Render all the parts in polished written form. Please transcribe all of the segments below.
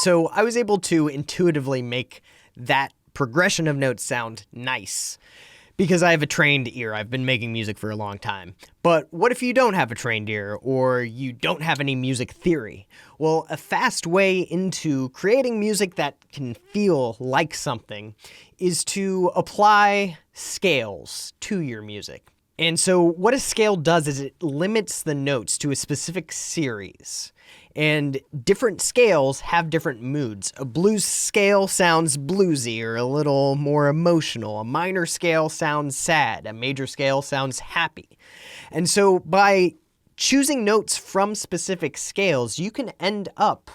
So I was able to intuitively make that progression of notes sound nice because I have a trained ear. I've been making music for a long time. But what if you don't have a trained ear or you don't have any music theory? Well, a fast way into creating music that can feel like something is to apply scales to your music. And so what a scale does is it limits the notes to a specific series. And different scales have different moods. A blues scale sounds bluesy or a little more emotional. A minor scale sounds sad. A major scale sounds happy. And so by choosing notes from specific scales, you can end up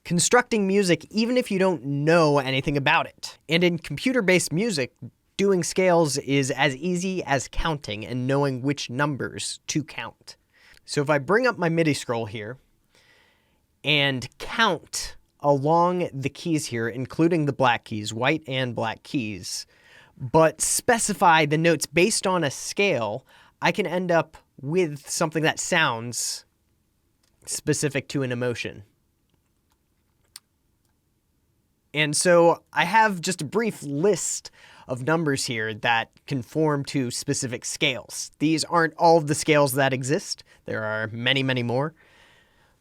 constructing music even if you don't know anything about it. And in computer-based music, doing scales is as easy as counting and knowing which numbers to count. So if I bring up my MIDI scroll here and count along the keys here, including the black keys, white and black keys, but specify the notes based on a scale, I can end up with something that sounds specific to an emotion. And so I have just a brief list of numbers here that conform to specific scales. These aren't all of the scales that exist. There are many, many more.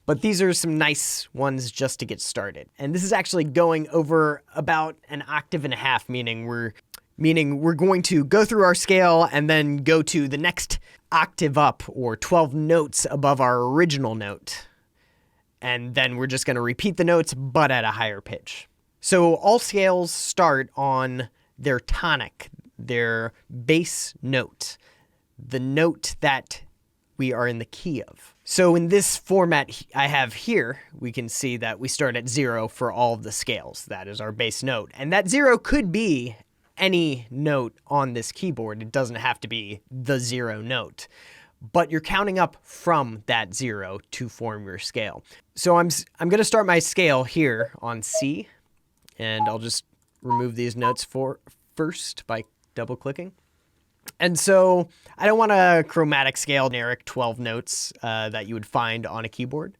But these are some nice ones just to get started. And this is actually going over about an octave and a half, meaning we're going to go through our scale and then go to the next octave up, or 12 notes above our original note. And then we're just going to repeat the notes, but at a higher pitch. So all scales start on their tonic, their bass note, the note that we are in the key of. So in this format I have here, we can see that we start at 0 for all of the scales. That is our bass note. And that 0 could be any note on this keyboard. It doesn't have to be the 0 note. But you're counting up from that 0 to form your scale. So I'm going to start my scale here on C, and I'll just remove these notes first by double-clicking. And so I don't want a chromatic scale, generic 12 notes that you would find on a keyboard.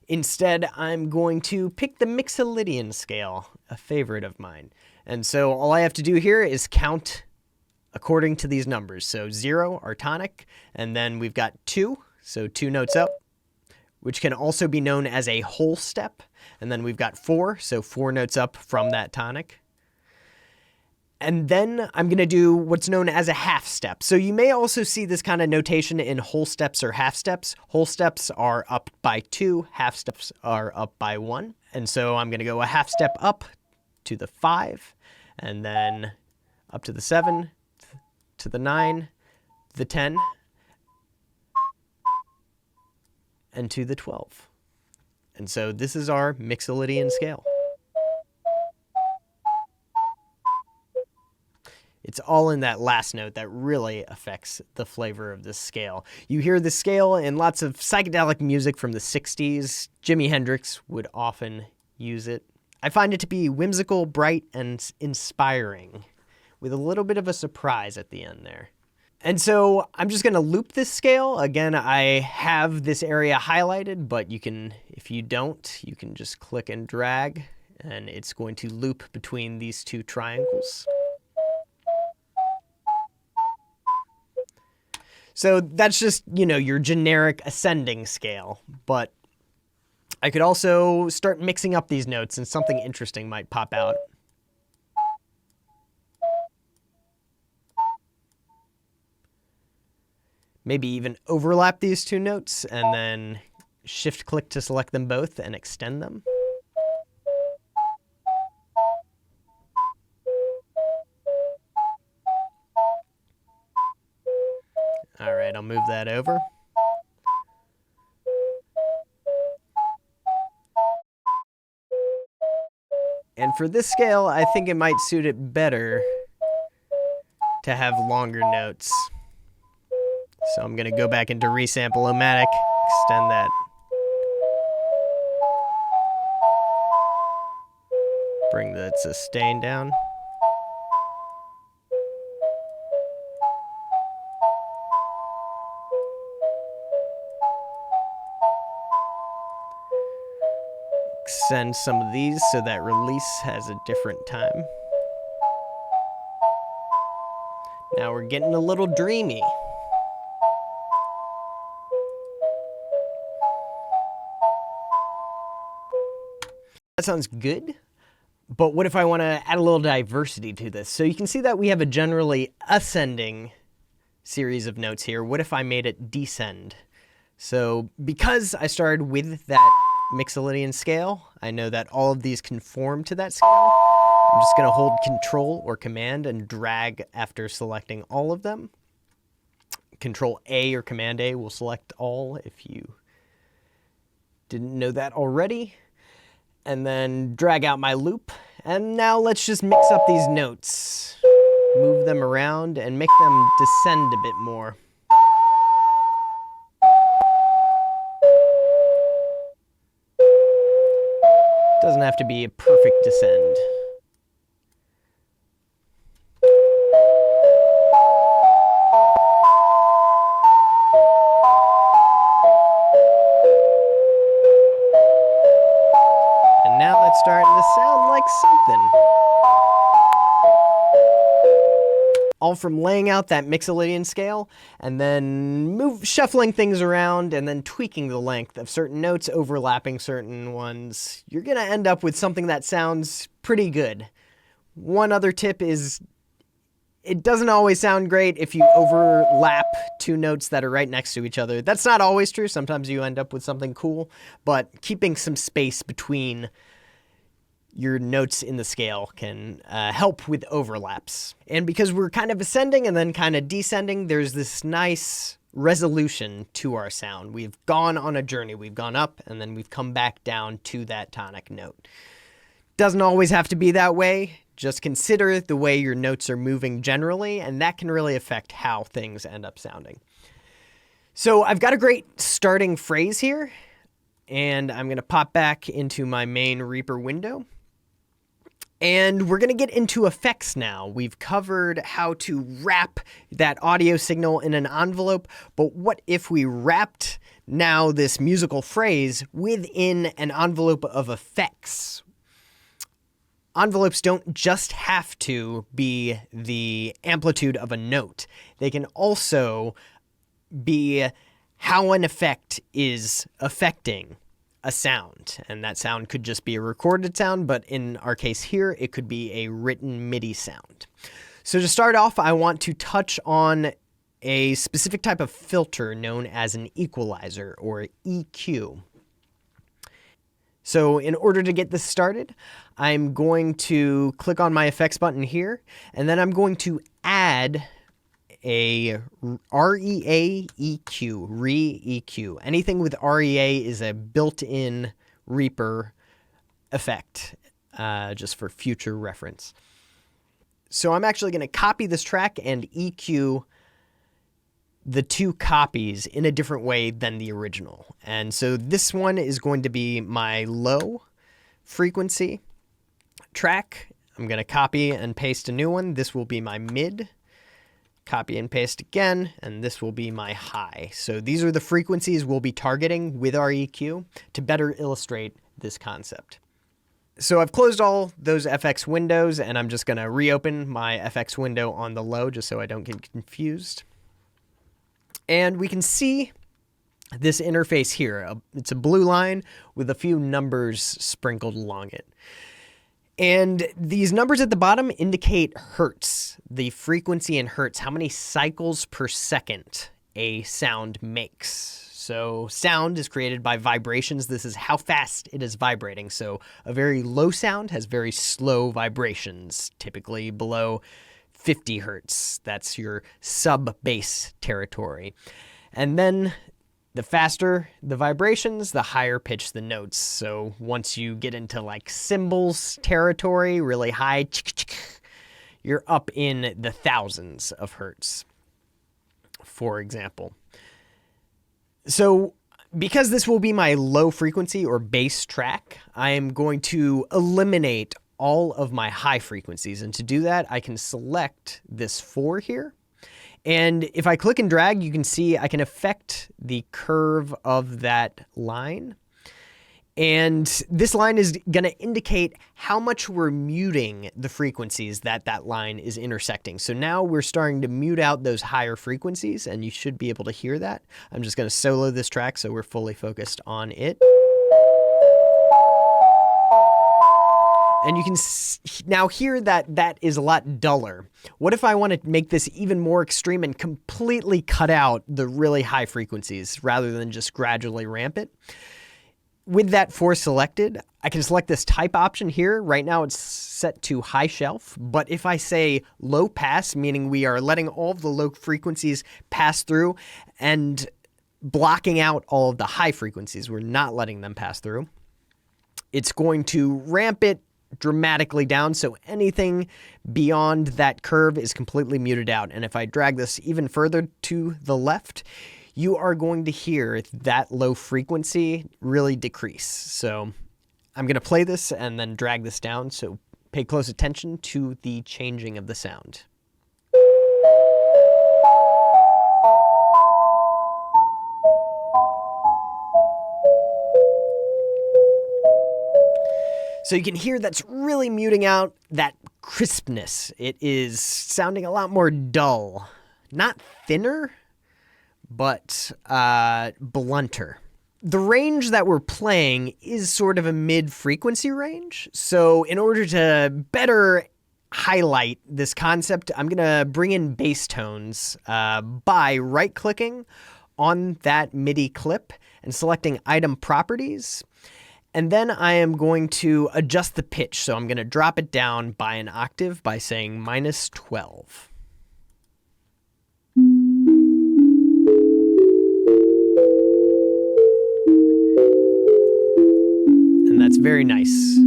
Instead, I'm going to pick the Mixolydian scale, a favorite of mine. And so all I have to do here is count according to these numbers. So 0, our tonic, and then we've got 2, so 2 notes up, which can also be known as a whole step. And then we've got 4, so 4 notes up from that tonic. And then I'm going to do what's known as a half step. So you may also see this kind of notation in whole steps or half steps. Whole steps are up by 2, half steps are up by 1. And so I'm going to go a half step up to the 5, and then up to the 7, to the 9, the 10, and to the 12. And so this is our Mixolydian scale. It's all in that last note that really affects the flavor of this scale. You hear the scale in lots of psychedelic music from the 60s. Jimi Hendrix would often use it. I find it to be whimsical, bright, and inspiring, with a little bit of a surprise at the end there. And so I'm just going to loop this scale. Again, I have this area highlighted, but you can, if you don't, you can just click and drag, and it's going to loop between these two triangles. So that's just, your generic ascending scale, but I could also start mixing up these notes and something interesting might pop out. Maybe even overlap these two notes and then shift click to select them both and extend them. All right, I'll move that over. And for this scale, I think it might suit it better to have longer notes. So I'm going to go back into Resample-O-Matic, extend that. Bring that sustain down. send some of these so that release has a different time. Now we're getting a little dreamy. That sounds good. But what if I want to add a little diversity to this? So you can see that we have a generally ascending series of notes here. What if I made it descend? So because I started with that Mixolydian scale, I know that all of these conform to that scale. I'm just going to hold Control or Command and drag after selecting all of them. Control A or Command A will select all if you didn't know that already. And then drag out my loop. And now let's just mix up these notes. Move them around and make them descend a bit more. Doesn't have to be a perfect descend. And now that's starting to sound like something. All from laying out that Mixolydian scale and then shuffling things around and then tweaking the length of certain notes, overlapping certain ones. You're going to end up with something that sounds pretty good. One other tip is it doesn't always sound great if you overlap two notes that are right next to each other. That's not always true. Sometimes you end up with something cool, but keeping some space between your notes in the scale can help with overlaps. And because we're kind of ascending and then kind of descending, there's this nice resolution to our sound. We've gone on a journey. We've gone up and then we've come back down to that tonic note. Doesn't always have to be that way. Just consider the way your notes are moving generally, and that can really affect how things end up sounding. So I've got a great starting phrase here, and I'm going to pop back into my main Reaper window. And we're going to get into effects now. We've covered how to wrap that audio signal in an envelope, but what if we wrapped now this musical phrase within an envelope of effects? Envelopes don't just have to be the amplitude of a note. They can also be how an effect is affecting a sound, and that sound could just be a recorded sound, but in our case here, it could be a written MIDI sound. So to start off, I want to touch on a specific type of filter known as an equalizer, or EQ. So in order to get this started, I'm going to click on my effects button here, and then I'm going to add a REA EQ, Re-EQ. Anything with REA is a built-in Reaper effect, just for future reference. So I'm actually going to copy this track and EQ the two copies in a different way than the original. And so this one is going to be my low frequency track. I'm going to copy and paste a new one. This will be my mid. Copy and paste again, and this will be my high. So these are the frequencies we'll be targeting with our EQ to better illustrate this concept. So I've closed all those FX windows, and I'm just going to reopen my FX window on the low just so I don't get confused. And we can see this interface here. It's a blue line with a few numbers sprinkled along it. And these numbers at the bottom indicate hertz, the frequency in hertz, how many cycles per second a sound makes. So sound is created by vibrations. This is how fast it is vibrating. So a very low sound has very slow vibrations, typically below 50 hertz. That's your sub-bass territory. And then the faster the vibrations, the higher pitch the notes. So once you get into like cymbals territory, really high, you're up in the thousands of hertz, for example. So because this will be my low frequency or bass track, I am going to eliminate all of my high frequencies. And to do that, I can select this 4 here. And if I click and drag, you can see I can affect the curve of that line. And this line is going to indicate how much we're muting the frequencies that that line is intersecting. So now we're starting to mute out those higher frequencies, and you should be able to hear that. I'm just going to solo this track so we're fully focused on it. And you can now hear that that is a lot duller. What if I want to make this even more extreme and completely cut out the really high frequencies rather than just gradually ramp it? With that 4 selected, I can select this type option here. Right now it's set to high shelf, but if I say low pass, meaning we are letting all of the low frequencies pass through and blocking out all of the high frequencies, we're not letting them pass through, it's going to ramp it dramatically down, so anything beyond that curve is completely muted out. And if I drag this even further to the left, you are going to hear that low frequency really decrease. So I'm going to play this and then drag this down, so pay close attention to the changing of the sound. So you can hear that's really muting out that crispness. It is sounding a lot more dull. Not thinner, but blunter. The range that we're playing is sort of a mid-frequency range. So in order to better highlight this concept, I'm going to bring in bass tones by right-clicking on that MIDI clip and selecting Item Properties. And then I am going to adjust the pitch. So I'm going to drop it down by an octave by saying -12. And that's very nice.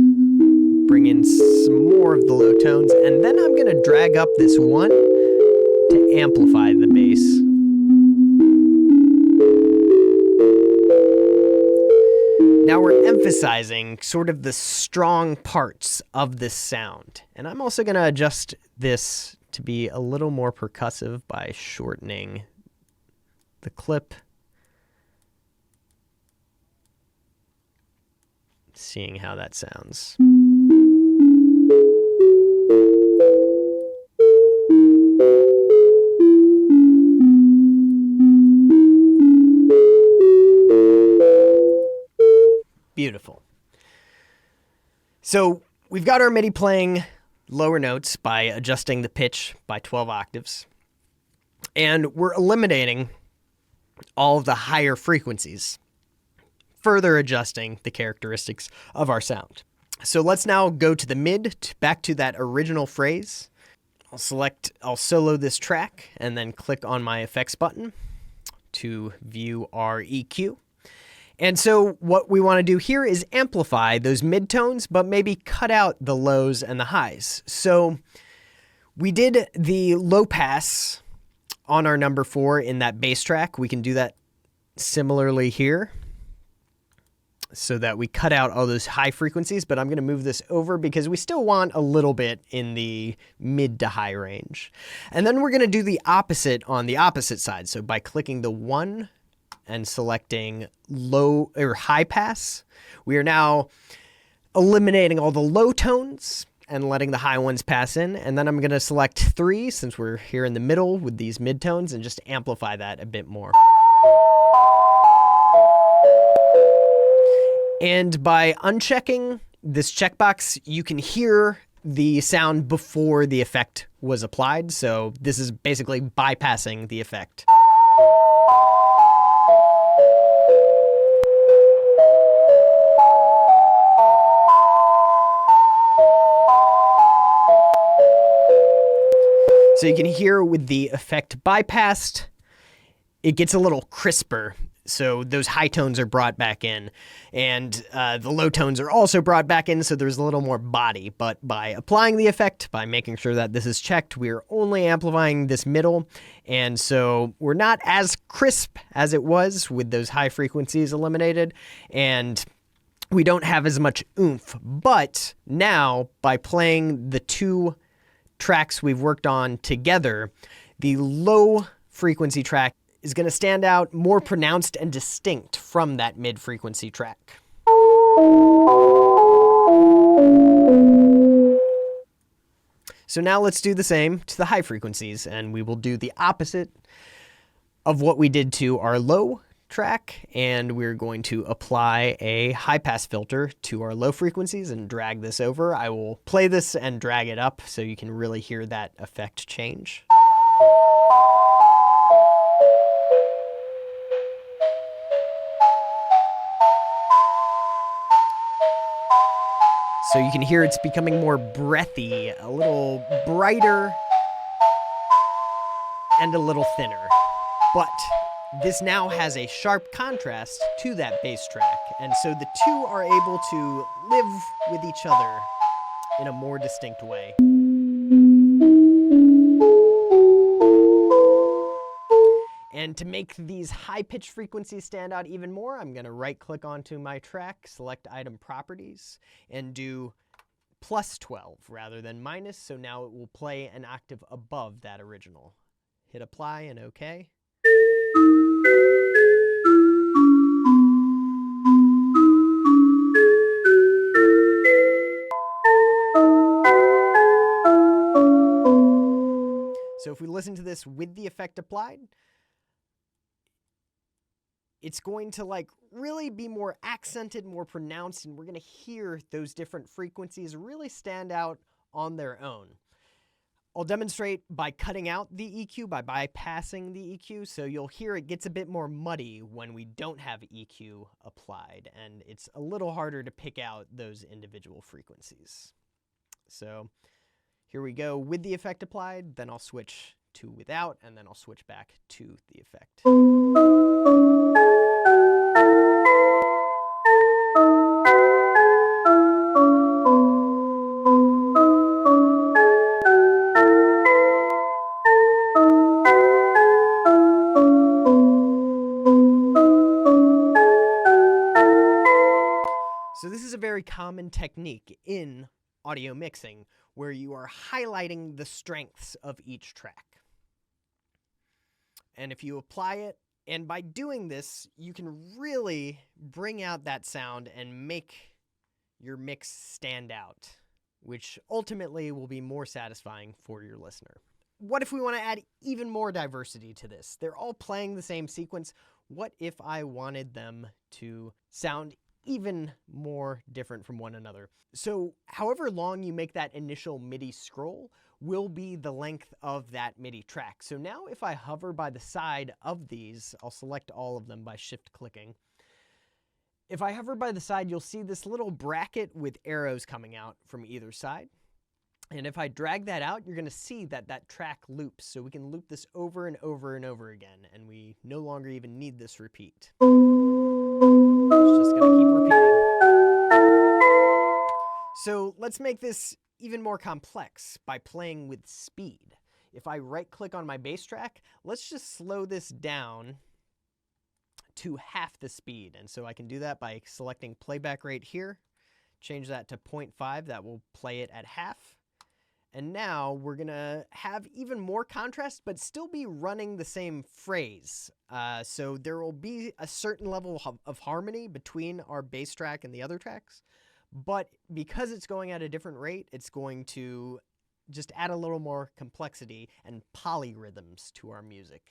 Bring in some more of the low tones. And then I'm going to drag up this one to amplify the bass. Now we're emphasizing sort of the strong parts of this sound. And I'm also going to adjust this to be a little more percussive by shortening the clip. Seeing how that sounds. Beautiful. So we've got our MIDI playing lower notes by adjusting the pitch by 12 octaves. And we're eliminating all of the higher frequencies, further adjusting the characteristics of our sound. So let's now go to the mid, back to that original phrase. I'll solo this track and then click on my effects button to view our EQ. And so what we want to do here is amplify those midtones, but maybe cut out the lows and the highs. So we did the low pass on our number 4 in that bass track. We can do that similarly here so that we cut out all those high frequencies, but I'm going to move this over because we still want a little bit in the mid to high range. And then we're going to do the opposite on the opposite side. So by clicking the 1 and selecting low or high pass, we are now eliminating all the low tones and letting the high ones pass in. And then I'm going to select 3 since we're here in the middle with these midtones and just amplify that a bit more. And by unchecking this checkbox, you can hear the sound before the effect was applied. So this is basically bypassing the effect. So you can hear with the effect bypassed, it gets a little crisper. So those high tones are brought back in, and the low tones are also brought back in, so there's a little more body. But by applying the effect, by making sure that this is checked, we're only amplifying this middle, and so we're not as crisp as it was with those high frequencies eliminated, and we don't have as much oomph. But now, by playing the 2 tracks we've worked on together, the low frequency track is going to stand out more pronounced and distinct from that mid-frequency track. So now let's do the same to the high frequencies, and we will do the opposite of what we did to our low track, and we're going to apply a high pass filter to our low frequencies and drag this over. I will play this and drag it up so you can really hear that effect change. So you can hear it's becoming more breathy, a little brighter, and a little thinner. But this now has a sharp contrast to that bass track, and so the two are able to live with each other in a more distinct way. And to make these high-pitched frequencies stand out even more, I'm going to right-click onto my track, select Item Properties, and do +12 rather than minus, so now it will play an octave above that original. Hit Apply and OK. So if we listen to this with the effect applied, it's going to like really be more accented, more pronounced, and we're going to hear those different frequencies really stand out on their own. I'll demonstrate by cutting out the EQ, by bypassing the EQ, so you'll hear it gets a bit more muddy when we don't have EQ applied, and it's a little harder to pick out those individual frequencies. So here we go with the effect applied, then I'll switch to without, and then I'll switch back to the effect. So this is a very common technique in audio mixing where you are highlighting the strengths of each track. And if you apply it, and by doing this, you can really bring out that sound and make your mix stand out, which ultimately will be more satisfying for your listener. What if we want to add even more diversity to this? They're all playing the same sequence. What if I wanted them to sound even more different from one another? So however long you make that initial MIDI scroll will be the length of that MIDI track. So now if I hover by the side of these, I'll select all of them by shift clicking. If I hover by the side, you'll see this little bracket with arrows coming out from either side. And if I drag that out, you're going to see that that track loops. So we can loop this over and over and over again, and we no longer even need this repeat. It's just going to keep repeating. So let's make this even more complex by playing with speed. If I right-click on my bass track, let's just slow this down to half the speed. And so I can do that by selecting playback rate here, change that to 0.5, that will play it at half. And now we're gonna have even more contrast, but still be running the same phrase. So there will be a certain level of harmony between our bass track and the other tracks. But because it's going at a different rate, it's going to just add a little more complexity and polyrhythms to our music.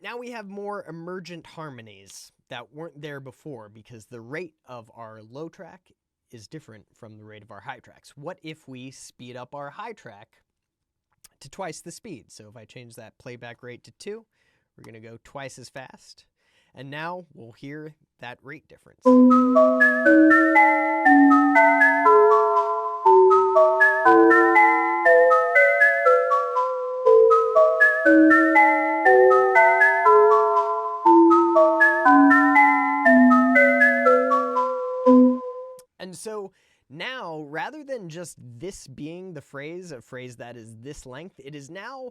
Now we have more emergent harmonies that weren't there before because the rate of our low track is different from the rate of our high tracks. What if we speed up our high track to twice the speed? So if I change that playback rate to 2, we're going to go twice as fast. And now we'll hear that rate difference. And so now, rather than just this being the phrase, a phrase that is this length, it is now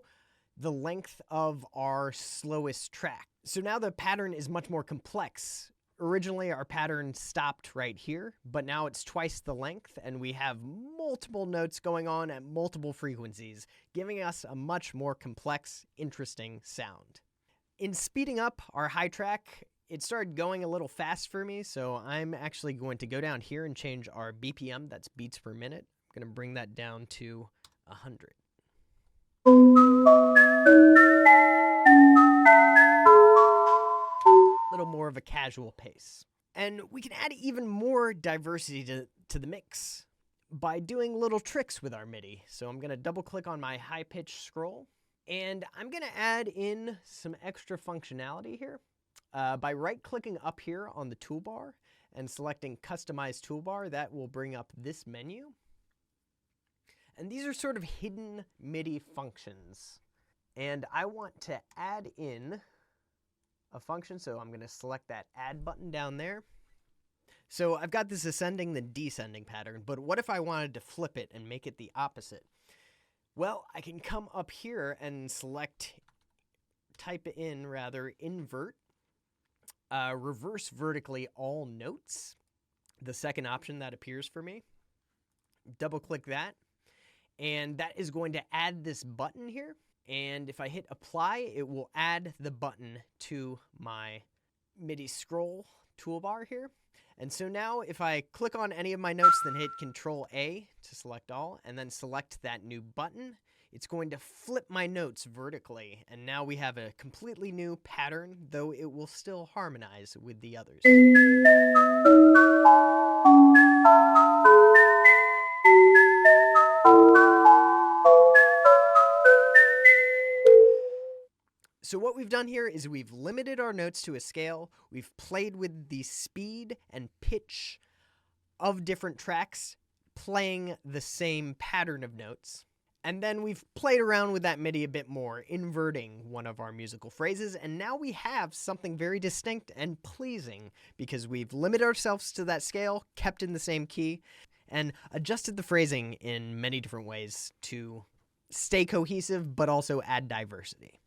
the length of our slowest track. So now the pattern is much more complex. originally our pattern stopped right here, but now it's twice the length and we have multiple notes going on at multiple frequencies, giving us a much more complex, interesting sound. In speeding up our high track, it started going a little fast for me, so I'm actually going to go down here and change our BPM, that's beats per minute. I'm going to bring that down to 100. Little more of a casual pace. And we can add even more diversity to the mix by doing little tricks with our MIDI. So I'm going to double click on my high pitch scroll, and I'm going to add in some extra functionality here by right clicking up here on the toolbar and selecting customize toolbar. That will bring up this menu. And these are sort of hidden MIDI functions. And I want to add in a function, so I'm going to select that add button down there. So I've got this ascending then descending pattern, but what if I wanted to flip it and make it the opposite? Well, I can come up here and type in invert, reverse vertically all notes, the second option that appears for me. Double click that, and that is going to add this button here. And if I hit apply, it will add the button to my MIDI scroll toolbar here. And so now if I click on any of my notes, then hit Control A to select all, and then select that new button, it's going to flip my notes vertically. And now we have a completely new pattern, though it will still harmonize with the others. So what we've done here is we've limited our notes to a scale, we've played with the speed and pitch of different tracks, playing the same pattern of notes, and then we've played around with that MIDI a bit more, inverting one of our musical phrases, and now we have something very distinct and pleasing because we've limited ourselves to that scale, kept in the same key, and adjusted the phrasing in many different ways to stay cohesive but also add diversity.